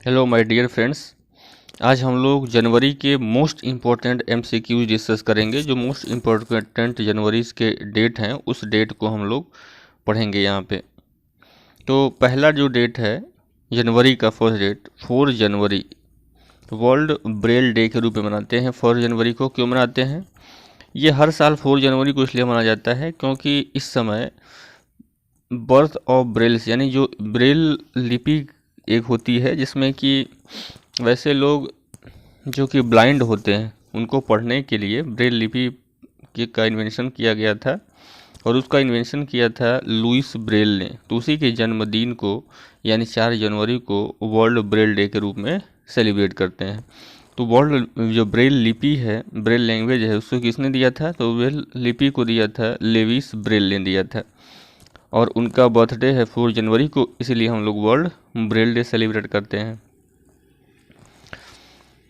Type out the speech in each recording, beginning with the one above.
Hello my dear friends. आज हम लोग जनवरी के मोस्ट इम्पोर्टेंट एमसीक्यूज डिस्कस करेंगे। जो मोस्ट इम्पोर्टेंट जनवरी के डेट हैं उस डेट को हम लोग पढ़ेंगे यहाँ पे। तो पहला जो डेट है जनवरी का फर्स्ट डेट 4 जनवरी वर्ल्ड ब्रेल डे के रूप में मनाते हैं। 4 जनवरी को क्यों मनाते हैं? ये हर साल 4 जनवरी को इसलिए मनाया जाता है क्योंकि इस समय बर्थ ऑफ ब्रेल्स यानी जो ब्रेल लिपि एक होती है जिसमें कि वैसे लोग जो कि ब्लाइंड होते हैं उनको पढ़ने के लिए ब्रेल लिपि का इन्वेंशन किया गया था और उसका इन्वेंशन किया था लुइस ब्रेल ने। तो उसी के जन्मदिन को यानी 4 जनवरी को वर्ल्ड ब्रेल डे के रूप में सेलिब्रेट करते हैं। तो वर्ल्ड जो ब्रेल लिपि है, ब्रेल लैंग्वेज है, उसको किसने दिया था? तो ब्रेल लिपि को दिया था लेविस ब्रेल ने दिया था और उनका बर्थडे है 4 जनवरी को, इसीलिए हम लोग वर्ल्ड ब्रेल डे सेलिब्रेट करते हैं।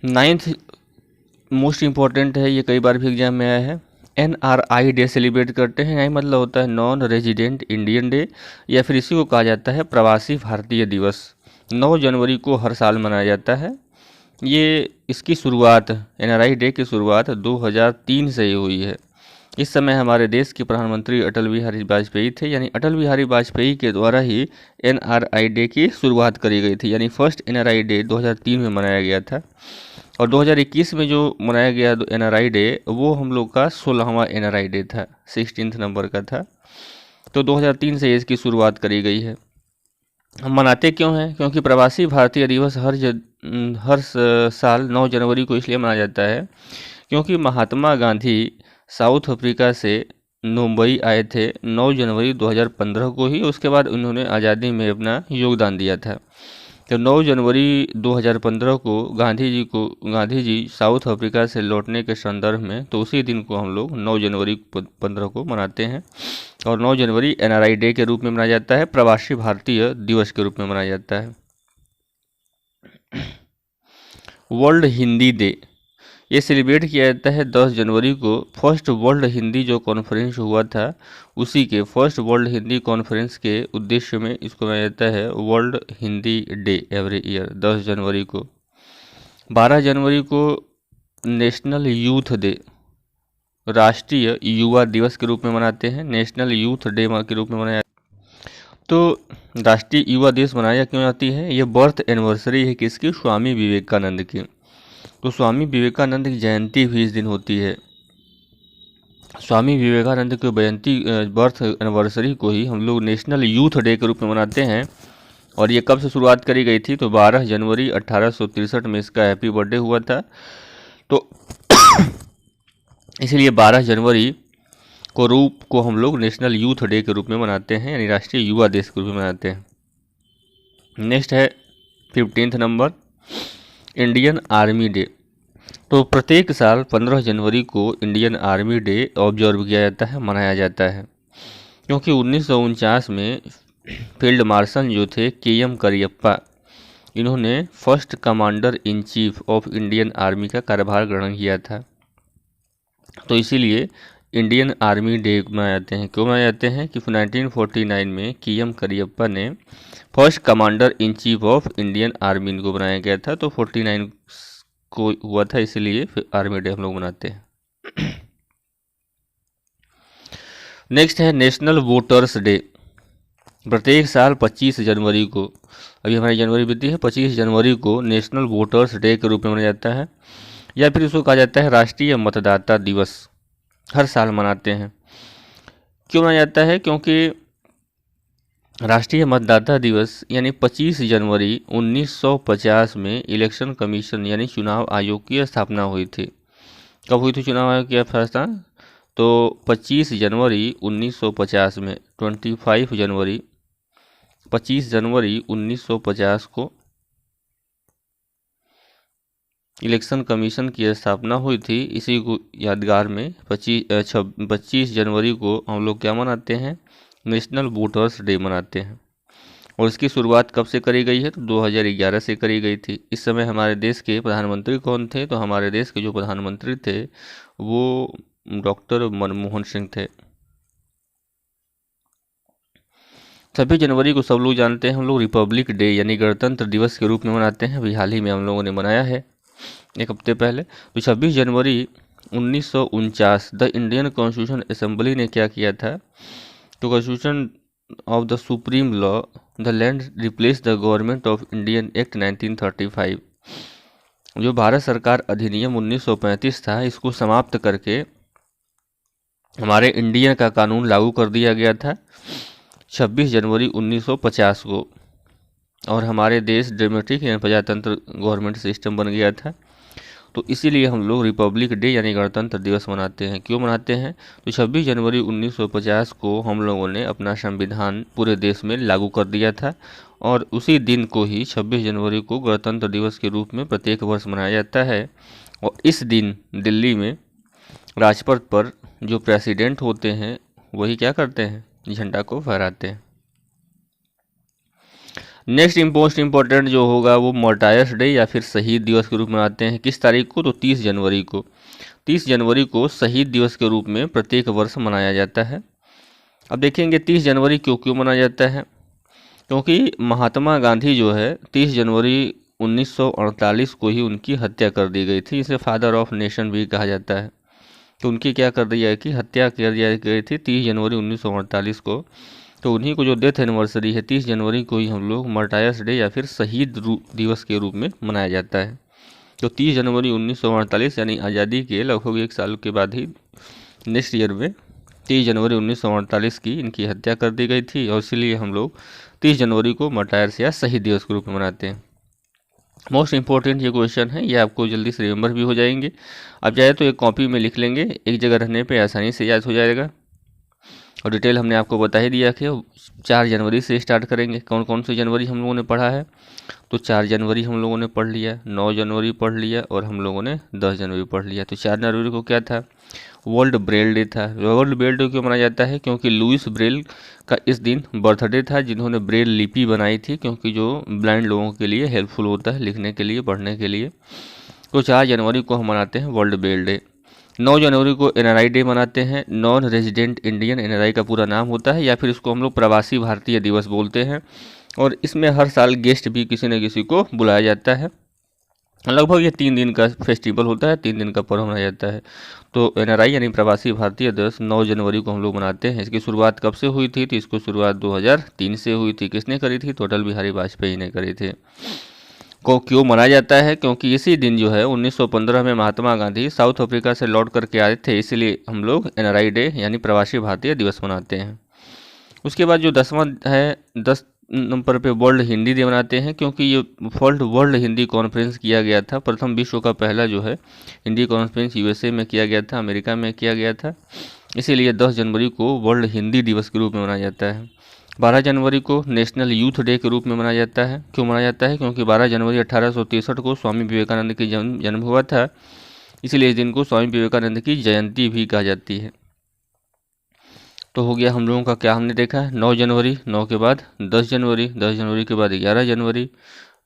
9th मोस्ट इम्पॉर्टेंट है, ये कई बार भी एग्जाम में आया है। NRI डे सेलिब्रेट करते हैं। यही मतलब होता है नॉन रेजिडेंट इंडियन डे, या फिर इसी को कहा जाता है प्रवासी भारतीय दिवस। 9 जनवरी को हर साल मनाया जाता है। ये इसकी शुरुआत NRI डे की शुरुआत 2003 से ही हुई है। इस समय हमारे देश के प्रधानमंत्री अटल बिहारी वाजपेयी थे, यानी अटल बिहारी वाजपेयी के द्वारा ही NRI डे की शुरुआत करी गई थी। यानी फर्स्ट NRI डे 2003 में मनाया गया था और 2021 में जो मनाया गया NRI डे वो हम लोग का 16वां NRI डे था, 16th नंबर का था। तो 2003 से इसकी शुरुआत करी गई है। हम मनाते क्यों हैं? क्योंकि प्रवासी भारतीय दिवस हर साल 9 जनवरी को इसलिए मनाया जाता है क्योंकि महात्मा गांधी साउथ अफ्रीका से मुंबई आए थे 9 जनवरी 2015 को ही। उसके बाद उन्होंने आज़ादी में अपना योगदान दिया था। तो 9 जनवरी 2015 को गांधी जी साउथ अफ्रीका से लौटने के संदर्भ में, तो उसी दिन को हम लोग 9 जनवरी 15 को मनाते हैं और 9 जनवरी NRI डे के रूप में मनाया जाता है, प्रवासी भारतीय दिवस के रूप में मनाया जाता है। वर्ल्ड हिंदी डे ये सेलिब्रेट किया जाता है 10 जनवरी को। फर्स्ट वर्ल्ड हिंदी जो कॉन्फ्रेंस हुआ था उसी के फर्स्ट वर्ल्ड हिंदी कॉन्फ्रेंस के उद्देश्य में इसको मनाया जाता है world Hindi day every year 10 जनवरी को। 12 जनवरी को नेशनल यूथ डे राष्ट्रीय युवा दिवस के रूप में मनाते हैं। नेशनल यूथ डे के रूप में मनाया। तो राष्ट्रीय युवा दिवस मनाया क्यों जाती है? ये बर्थ एनिवर्सरी है किसकी? स्वामी विवेकानंद की। तो स्वामी विवेकानंद की जयंती भी इस दिन होती है। स्वामी विवेकानंद की बर्थ एनिवर्सरी को ही हम लोग नेशनल यूथ डे के रूप में मनाते हैं। और ये कब से शुरुआत करी गई थी? तो 12 जनवरी 1863 में इसका हैप्पी बर्थडे हुआ था। तो इसलिए 12 जनवरी को हम लोग नेशनल यूथ डे के रूप में मनाते हैं, यानी राष्ट्रीय युवा दिवस के रूप में मनाते हैं। नेक्स्ट है 15th number Indian army day. तो प्रत्येक साल 15 जनवरी को इंडियन आर्मी डे ऑब्जर्व किया जाता है, मनाया जाता है, क्योंकि 1949 में फील्ड मार्शल जो थे KM करियप्पा, इन्होंने first commander in chief of Indian army का कार्यभार ग्रहण किया था। तो इसीलिए इंडियन आर्मी डे मनाए जाते हैं। क्यों मनाए जाते हैं? कि 1949 में KM करियप्पा ने first commander in chief of Indian army इनको बनाया गया था। तो 49 को हुआ था, इसीलिए आर्मी डे हम लोग मनाते हैं। नेक्स्ट है नेशनल वोटर्स डे। प्रत्येक साल 25 जनवरी को, अभी हमारी जनवरी बीती है, 25 जनवरी को नेशनल वोटर्स डे के रूप में मनाया जाता है, या फिर इसको कहा जाता है राष्ट्रीय मतदाता दिवस। हर साल मनाते हैं। क्यों मनाया जाता है? क्योंकि राष्ट्रीय मतदाता दिवस यानी 25 जनवरी 1950 में इलेक्शन कमीशन यानी चुनाव आयोग की स्थापना हुई थी। कब हुई थी चुनाव आयोग की स्थापना? तो 25 जनवरी 1950 में, 25 जनवरी 1950 को इलेक्शन कमीशन की स्थापना हुई थी। इसी को यादगार में 25 जनवरी को हम लोग क्या मनाते हैं? नेशनल वोटर्स डे मनाते हैं। और इसकी शुरुआत कब से करी गई है? तो 2011 से करी गई थी। इस समय हमारे देश के प्रधानमंत्री कौन थे? तो हमारे देश के जो प्रधानमंत्री थे वो डॉक्टर मनमोहन सिंह थे। 26 जनवरी को सब लोग जानते हैं हम लोग रिपब्लिक डे यानी गणतंत्र दिवस के रूप में मनाते हैं। अभी हाल ही में हम लोगों ने मनाया है एक हफ्ते पहले। तो 26 जनवरी 1949 द इंडियन कॉन्स्टिट्यूशन असेंबली ने क्या किया था, तो constitution of the supreme law the land replace the government of Indian act 1935, जो भारत सरकार अधिनियम 1935 था, इसको समाप्त करके हमारे इंडियन का कानून लागू कर दिया गया था 26 जनवरी 1950 को, और हमारे देश डेमोक्रेटिक यानी प्रजातंत्र गवर्नमेंट सिस्टम बन गया था। तो इसीलिए हम लोग रिपब्लिक डे यानी गणतंत्र दिवस मनाते हैं। क्यों मनाते हैं, तो 26 जनवरी 1950 को हम लोगों ने अपना संविधान पूरे देश में लागू कर दिया था, और उसी दिन को ही 26 जनवरी को गणतंत्र दिवस के रूप में प्रत्येक वर्ष मनाया जाता है। और इस दिन दिल्ली में राजपथ पर जो प्रेसिडेंट होते हैं वही क्या करते हैं, झंडा को फहराते हैं। नेक्स्ट मोस्ट इम्पोर्टेंट जो होगा वो मार्टायर्स डे या फिर शहीद दिवस के रूप में मनाते हैं। किस तारीख को, तो 30 जनवरी को। 30 जनवरी को शहीद दिवस के रूप में प्रत्येक वर्ष मनाया जाता है। अब देखेंगे 30 जनवरी क्यों क्यों मनाया जाता है, क्योंकि महात्मा गांधी जो है 30 जनवरी 1948 को ही उनकी हत्या कर दी गई थी। इसे फादर ऑफ नेशन भी कहा जाता है। तो उनकी क्या कर दिया है कि हत्या कर दी गई थी 30 जनवरी 1948 को। तो उन्हीं को जो डेथ एनिवर्सरी है 30 जनवरी को ही हम लोग मार्टायर्स डे या फिर शहीद दिवस के रूप में मनाया जाता है। तो 30 जनवरी 1948 यानी आज़ादी के लगभग 1 साल के बाद ही नेक्स्ट ईयर में 30 जनवरी 1948 की इनकी हत्या कर दी गई थी, और इसीलिए हम लोग 30 जनवरी को मार्टायर्स या शहीद दिवस के रूप में मनाते हैं। मोस्ट इंपॉर्टेंट ये क्वेश्चन है, ये आपको जल्दी से रिमेंबर भी हो जाएंगे। आप चाहे तो एक कॉपी में लिख लेंगे, एक जगह रहने पे आसानी से याद हो जाएगा। और डिटेल हमने आपको बता ही दिया कि 4 जनवरी से स्टार्ट करेंगे। कौन कौन से जनवरी हम लोगों ने पढ़ा है, तो 4 जनवरी हम लोगों ने पढ़ लिया, 9 जनवरी पढ़ लिया, और हम लोगों ने 10 जनवरी पढ़ लिया। तो 4 जनवरी को क्या था, वर्ल्ड ब्रेल डे था। वर्ल्ड ब्रेल डे क्यों मनाया जाता है, क्योंकि लुइस ब्रेल का इस दिन बर्थडे था, जिन्होंने ब्रेल लिपि बनाई थी, क्योंकि जो ब्लाइंड लोगों के लिए हेल्पफुल होता है लिखने के लिए, पढ़ने के लिए। तो 4 जनवरी को हम मनाते हैं वर्ल्ड ब्रेल डे। 9 जनवरी को NRI डे मनाते हैं। नॉन रेजिडेंट इंडियन NRI का पूरा नाम होता है, या फिर इसको हम लोग प्रवासी भारतीय दिवस बोलते हैं। और इसमें हर साल गेस्ट भी किसी न किसी को बुलाया जाता है। लगभग ये 3 दिन का फेस्टिवल होता है, 3 दिन का पर्व मनाया जाता है। तो NRI यानी प्रवासी भारतीय दिवस 9 जनवरी को हम लोग मनाते हैं। इसकी शुरुआत कब से हुई थी, तो इसको शुरुआत 2003 से हुई थी। किसने करी थी, तो अटल बिहारी वाजपेयी ने करी थी। को क्यों मनाया जाता है, क्योंकि इसी दिन जो है 1915 में महात्मा गांधी साउथ अफ्रीका से लौट करके आए थे, इसलिए हम लोग NRI डे यानी प्रवासी भारतीय दिवस मनाते हैं। उसके बाद जो 10वां है, 10 नंबर पे वर्ल्ड हिंदी डे मनाते हैं, क्योंकि ये वर्ल्ड हिंदी कॉन्फ्रेंस किया गया था। प्रथम विश्व का पहला जो है हिंदी कॉन्फ्रेंस USA में किया गया था, अमेरिका में किया गया था, इसीलिए 10 जनवरी को वर्ल्ड हिंदी दिवस के रूप में मनाया जाता है। 12 जनवरी को नेशनल यूथ डे के रूप में मनाया जाता है। क्यों मनाया जाता है, क्योंकि 12 जनवरी 1863 को स्वामी विवेकानंद की जन्म हुआ था, इसलिए इस दिन को स्वामी विवेकानंद की जयंती भी कहा जाती है। तो हो गया हम लोगों का, क्या हमने देखा है, 9 जनवरी, 9 के बाद 10 जनवरी, 10 जनवरी के बाद 11 जनवरी,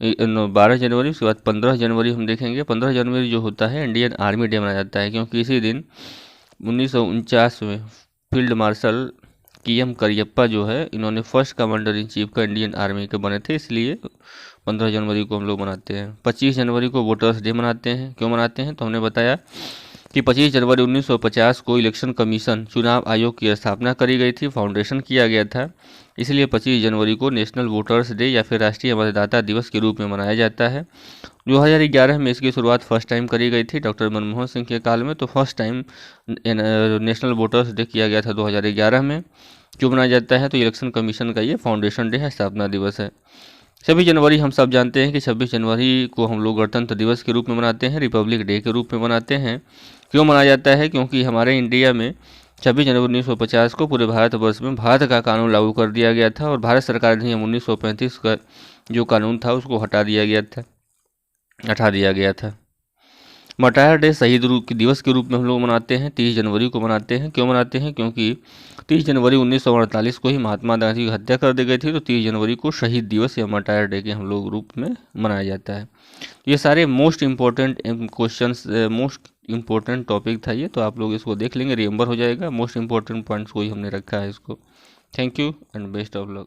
12 जनवरी, उसके बाद 15 जनवरी हम देखेंगे। 15 जनवरी जो होता है इंडियन आर्मी डे मनाया जाता है, क्योंकि इसी दिन 1949 में फील्ड मार्शल KM करियप्पा जो है, इन्होंने फर्स्ट कमांडर इन चीफ का इंडियन आर्मी के बने थे, इसलिए 15 जनवरी को हम लोग मनाते हैं। 25 जनवरी को वोटर्स डे मनाते हैं। क्यों मनाते हैं, तो हमने बताया कि 25 जनवरी 1950 को इलेक्शन कमीशन चुनाव आयोग की स्थापना करी गई थी, फाउंडेशन किया गया था, इसलिए 25 जनवरी को नेशनल वोटर्स डे या फिर राष्ट्रीय मतदाता दिवस के रूप में मनाया जाता है। 2011 में इसकी शुरुआत फर्स्ट टाइम करी गई थी डॉक्टर मनमोहन सिंह के काल में। तो first time national voters day किया गया था 2011 में। क्यों मनाया जाता है, तो इलेक्शन कमीशन का ये फाउंडेशन डे है, स्थापना दिवस है। 26 जनवरी हम सब जानते हैं कि 26 जनवरी को हम लोग गणतंत्र दिवस के रूप में मनाते हैं, रिपब्लिक डे के रूप में मनाते हैं। क्यों मनाया जाता है, क्योंकि हमारे इंडिया में 26 जनवरी 1950 को पूरे भारतवर्ष में भारत का कानून लागू कर दिया गया था, और भारत सरकार ने 1935 का जो कानून था उसको हटा दिया गया था। मार्टायर डे शहीद दिवस के रूप में हम लोग मनाते हैं, 30 जनवरी को मनाते हैं। क्यों मनाते हैं, क्योंकि 30 जनवरी 1948 को ही महात्मा गांधी की हत्या कर दी गई थी, तो 30 जनवरी को शहीद दिवस या मार्टायर डे के हम लोग रूप में मनाया जाता है। ये सारे most important questions, most important topic था ये, तो आप लोग इसको देख लेंगे, रिमेंबर हो जाएगा। मोस्ट इम्पोर्टेंट पॉइंट्स को ही हमने रखा है इसको। Thank you and best of luck.